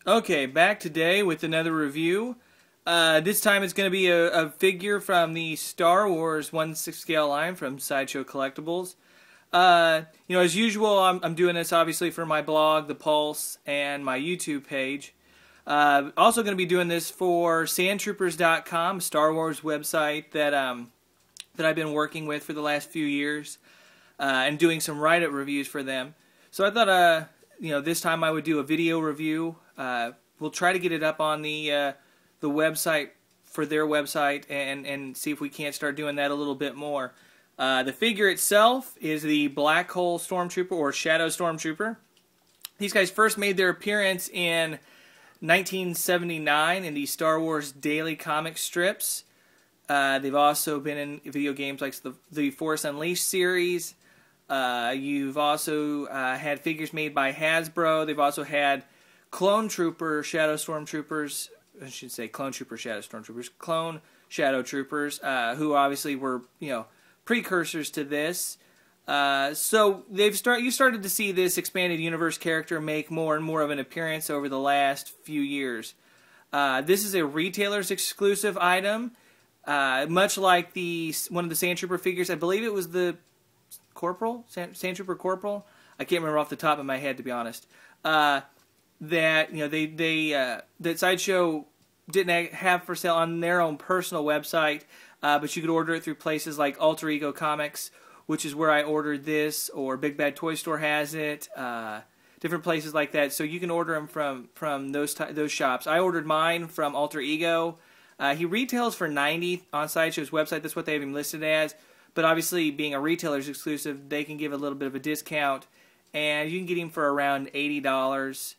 Okay, back today with another review. This time it's going to be a figure from the Star Wars 1/6 scale line from Sideshow Collectibles. As usual, I'm doing this obviously for my blog, The Pulse, and my YouTube page. Also going to be doing this for Sandtroopers.com, a Star Wars website that I've been working with for the last few years, and doing some write-up reviews for them. So I thought, this time I would do a video review. We'll try to get it up on the website for their website and see if we can't start doing that a little bit more. The figure itself is the Blackhole Stormtrooper or Shadow Stormtrooper. These guys first made their appearance in 1979 in the Star Wars Daily Comic strips. They've also been in video games like the Force Unleashed series. You've also had figures made by Hasbro. They've also had Clone Trooper Shadow Stormtroopers. I should say Clone Trooper Shadow Stormtroopers. Clone Shadow Troopers, who obviously were, precursors to this. So you started to see this expanded universe character make more and more of an appearance over the last few years. This is a retailer's exclusive item, much like one of the Sandtrooper figures. I believe it was the Corporal, Sandtrooper Corporal. I can't remember off the top of my head, to be honest. That Sideshow didn't have for sale on their own personal website, but you could order it through places like Alter Ego Comics, which is where I ordered this, or Big Bad Toy Store has it, different places like that. So you can order them from those shops. I ordered mine from Alter Ego. He retails for $90 on Sideshow's website. That's what they have him listed as. But obviously, being a retailer's exclusive, they can give a little bit of a discount, and you can get him for around $80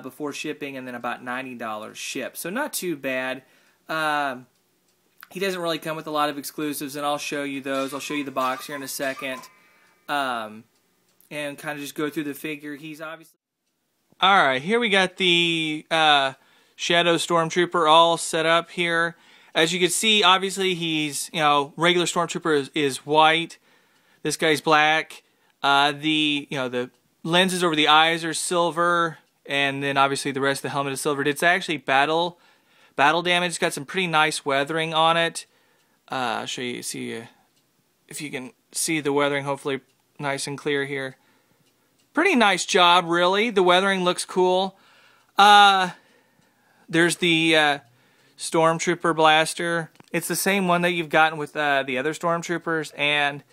before shipping, and then about $90 shipped. So not too bad. He doesn't really come with a lot of exclusives, and I'll show you those. I'll show you the box here in a second, and kind of just go through the figure. He's obviously... Alright, here we got the Shadow Stormtrooper all set up here. As you can see, obviously he's, regular Stormtrooper is white. This guy's black. The lenses over the eyes are silver, and then obviously the rest of the helmet is silvered. It's actually battle damage. It's got some pretty nice weathering on it. I'll show you, if you can see the weathering, hopefully nice and clear here. Pretty nice job, really. The weathering looks cool. There's the Stormtrooper blaster. It's the same one that you've gotten with the other Stormtroopers and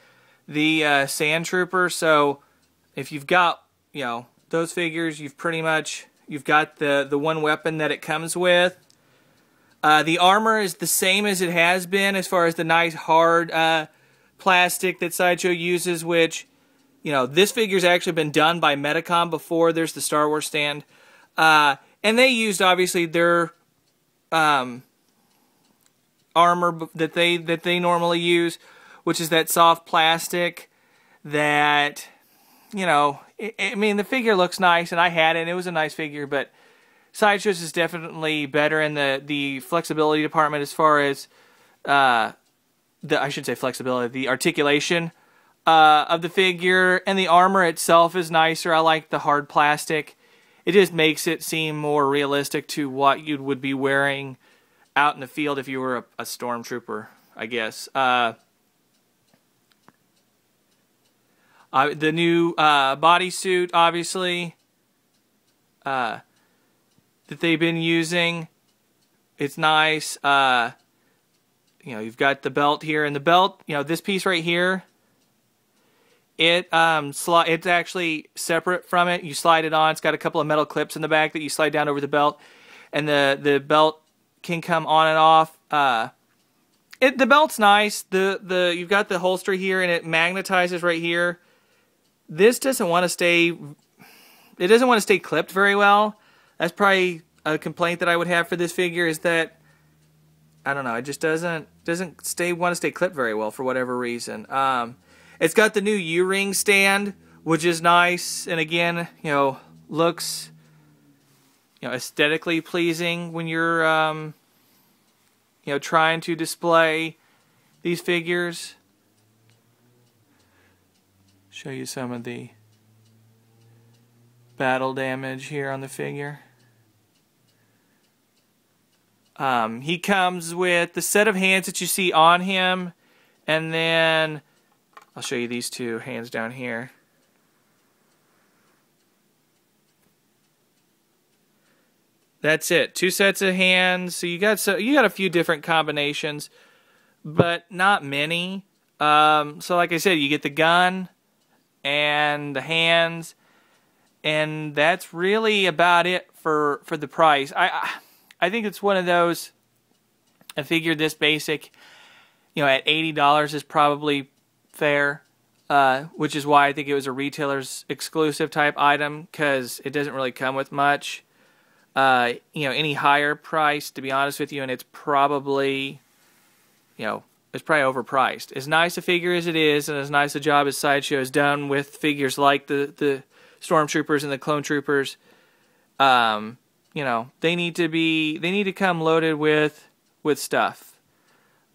the Sandtrooper. So if you've got, those figures, you've got the one weapon that it comes with. The armor is the same as it has been as far as the nice hard plastic that Sideshow uses, which, this figure's actually been done by Metacom before. There's the Star Wars stand. And they used, obviously, their armor that they normally use, which is that soft plastic that, the figure looks nice, and I had it, and it was a nice figure, but Sideshow's is definitely better in the flexibility department as far as, I should say flexibility, the articulation of the figure, and the armor itself is nicer. I like the hard plastic. It just makes it seem more realistic to what you would be wearing out in the field if you were a Stormtrooper, I guess. The new bodysuit, obviously, that they've been using, it's nice. You've got the belt here, and the belt, this piece right here, it's actually separate from it. You slide it on. It's got a couple of metal clips in the back that you slide down over the belt, and the belt can come on and off. The belt's nice. You've got the holster here, and it magnetizes right here. This doesn't want to stay. It doesn't want to stay clipped very well. That's probably a complaint that I would have for this figure, is that, I don't know, it just doesn't want to stay clipped very well for whatever reason. It's got the new U-ring stand, which is nice, and again, looks, aesthetically pleasing when you're, trying to display these figures. Show you some of the battle damage here on the figure. He comes with the set of hands that you see on him, and then I'll show you these two hands down here. That's it. Two sets of hands. So you got a few different combinations, but not many. So like I said, you get the gun and the hands, and that's really about it for the price. I think it's one of those, a figure this basic, you know, at $80 is probably fair, which is why I think it was a retailer's exclusive type item, because it doesn't really come with much. You know, any higher price, to be honest with you, and it's probably, you know, it's probably overpriced. As nice a figure as it is, and as nice a job as Sideshow has done with figures like the Stormtroopers and the Clone Troopers, you know, they need to come loaded with stuff.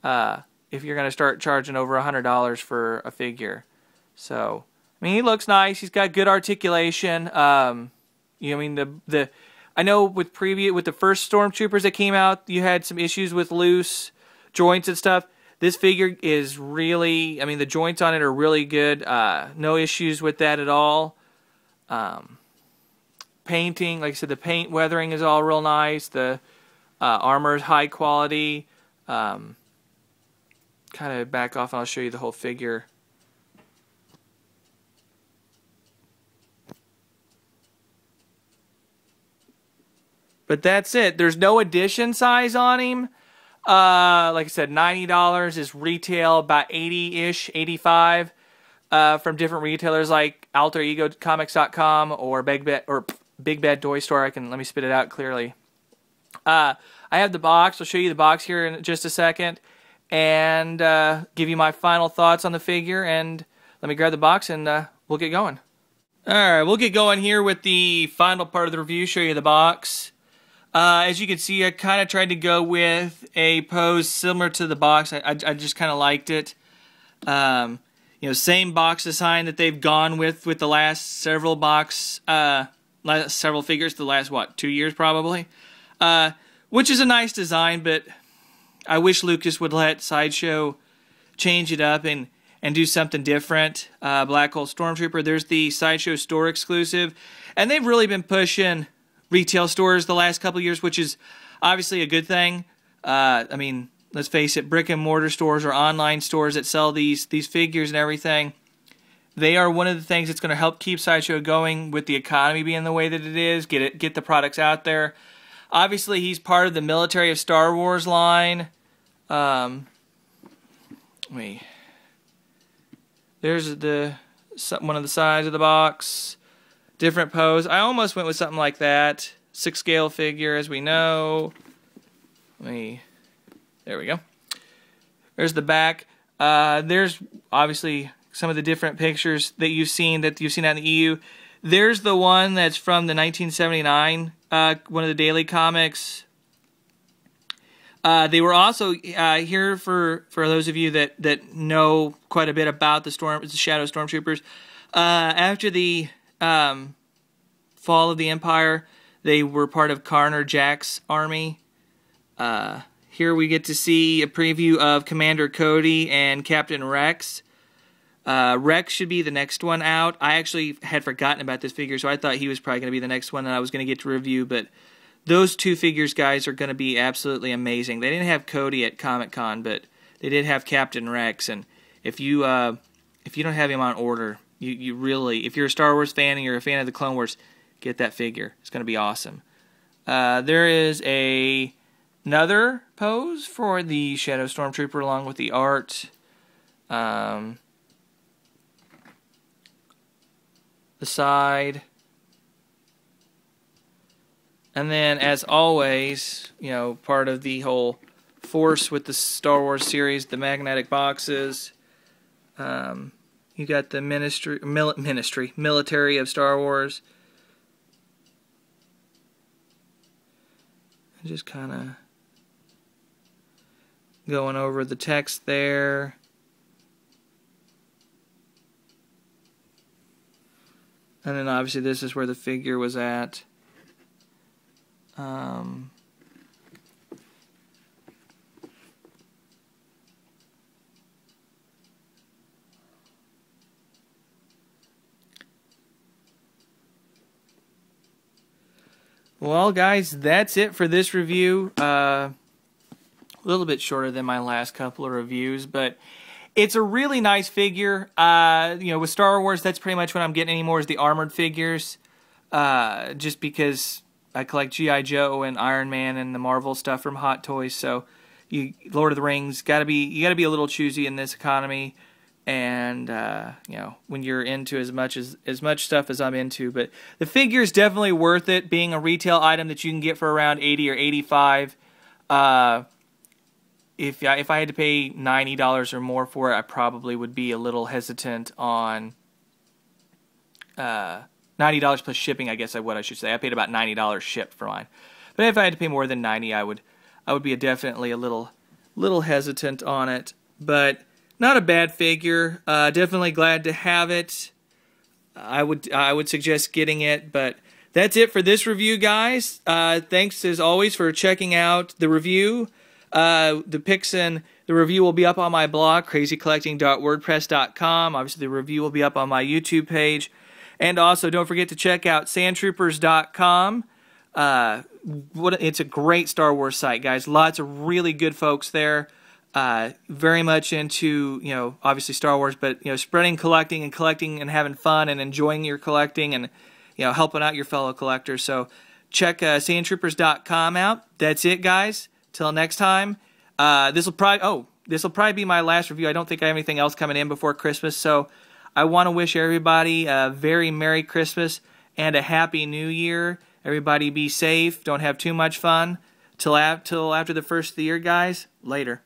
If you're going to start charging over $100 for a figure. So, I mean, he looks nice. He's got good articulation. You know, I mean, I know with the first Stormtroopers that came out, you had some issues with loose joints and stuff. This figure is really, I mean, the joints on it are really good. No issues with that at all. Painting, like I said, the paint weathering is all real nice. The armor is high quality. Kind of back off and I'll show you the whole figure. But that's it. There's no edition size on him. Like I said, $90 is retail, about 80-ish, 85 from different retailers like AlterEgoComics.com or Big Bad Toy Store. Let me spit it out clearly. I have the box. I'll show you the box here in just a second, and give you my final thoughts on the figure. And let me grab the box, and we'll get going. All right, we'll get going here with the final part of the review. Show you the box. As you can see, I kind of tried to go with a pose similar to the box. I just kind of liked it. You know, same box design that they've gone with the last several figures, the last, what, 2 years probably? Which is a nice design, but I wish Lucas would let Sideshow change it up and do something different. Blackhole Stormtrooper, there's the Sideshow store exclusive, and they've really been pushing retail stores the last couple of years, which is obviously a good thing. I mean, let's face it, brick and mortar stores or online stores that sell these figures and everything, they are one of the things that's going to help keep Sideshow going with the economy being the way that it is, get the products out there. Obviously, he's part of the Military of Star Wars line. There's one of the sides of the box. Different pose. I almost went with something like that. 6 scale figure, as we know. There we go. There's the back. There's obviously some of the different pictures that you've seen out in the EU. There's the one that's from the 1979, one of the daily comics. They were also here for those of you that know quite a bit about the Shadow Stormtroopers. After the fall of the Empire, they were part of Karner Jack's army. Here we get to see a preview of Commander Cody and Captain Rex. Rex should be the next one out. I actually had forgotten about this figure, so I thought he was probably going to be the next one that I was going to get to review, but those two figures, guys, are going to be absolutely amazing. They didn't have Cody at Comic-Con, but they did have Captain Rex, and if you don't have him on order, you really, if you're a Star Wars fan and you're a fan of the Clone Wars, get that figure. It's going to be awesome. There is another pose for the Shadow Stormtrooper along with the art. The side. And then, as always, you know, part of the whole force with the Star Wars series, the magnetic boxes. You got the military of Star Wars. Just kind of going over the text there. And then obviously this is where the figure was at. Well, guys, that's it for this review. A little bit shorter than my last couple of reviews, but it's a really nice figure. You know, with Star Wars, that's pretty much what I'm getting anymore is the armored figures. Just because I collect G.I. Joe and Iron Man and the Marvel stuff from Hot Toys, so Lord of the Rings, you gotta be a little choosy in this economy. And you know, when you're into as much stuff as I'm into, but the figure is definitely worth it, being a retail item that you can get for around $80 or $85. If I had to pay $90 or more for it, I probably would be a little hesitant on $90 plus shipping. I guess I should say. I paid about $90 shipped for mine, but if I had to pay more than $90, I would be definitely a little hesitant on it, but. Not a bad figure. Definitely glad to have it. I would suggest getting it. But that's it for this review, guys. Thanks as always for checking out the review. The pics and the review will be up on my blog, crazycollecting.wordpress.com. Obviously, the review will be up on my YouTube page. And also, don't forget to check out sandtroopers.com. It's a great Star Wars site, guys. Lots of really good folks there. Very much into, you know, obviously Star Wars, but, you know, spreading collecting and having fun and enjoying your collecting and, you know, helping out your fellow collectors. So check sandtroopers.com out. That's it, guys. Till next time. This will probably be my last review. I don't think I have anything else coming in before Christmas, so I want to wish everybody a very Merry Christmas and a Happy New Year. Everybody be safe. Don't have too much fun. Till after the first of the year, guys. Later.